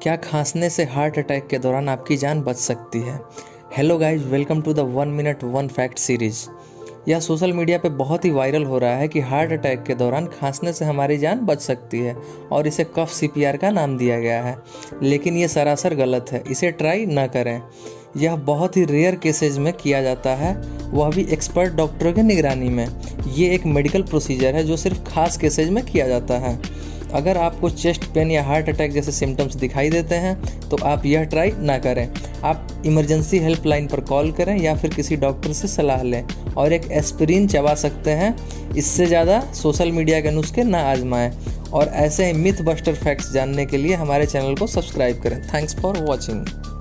क्या खांसने से हार्ट अटैक के दौरान आपकी जान बच सकती है? Hello guys, welcome to the 1 minute 1 fact series. यह सोशल मीडिया पे बहुत ही वायरल हो रहा है कि हार्ट अटैक के दौरान खांसने से हमारी जान बच सकती है और इसे कफ सीपीआर का नाम दिया गया है। लेकिन ये सरासर गलत है, इसे ट्राई ना करें। यह बहुत ही रेयर केसेज में किया जाता है, वह भी एक्सपर्ट डॉक्टरों की निगरानी में। ये एक मेडिकल प्रोसीजर है जो सिर्फ खास केसेज में किया जाता है। अगर आपको चेस्ट पेन या हार्ट अटैक जैसे सिम्टम्स दिखाई देते हैं तो आप यह ट्राई ना करें। आप इमरजेंसी हेल्पलाइन पर कॉल करें या फिर किसी डॉक्टर से सलाह लें और एक एस्पिरिन चबा सकते हैं। इससे ज़्यादा सोशल मीडिया के नुस्खे ना आजमाएं। और ऐसे ही मिथ बस्टर फैक्ट्स जानने के लिए हमारे चैनल को सब्सक्राइब करें। Thanks for watching.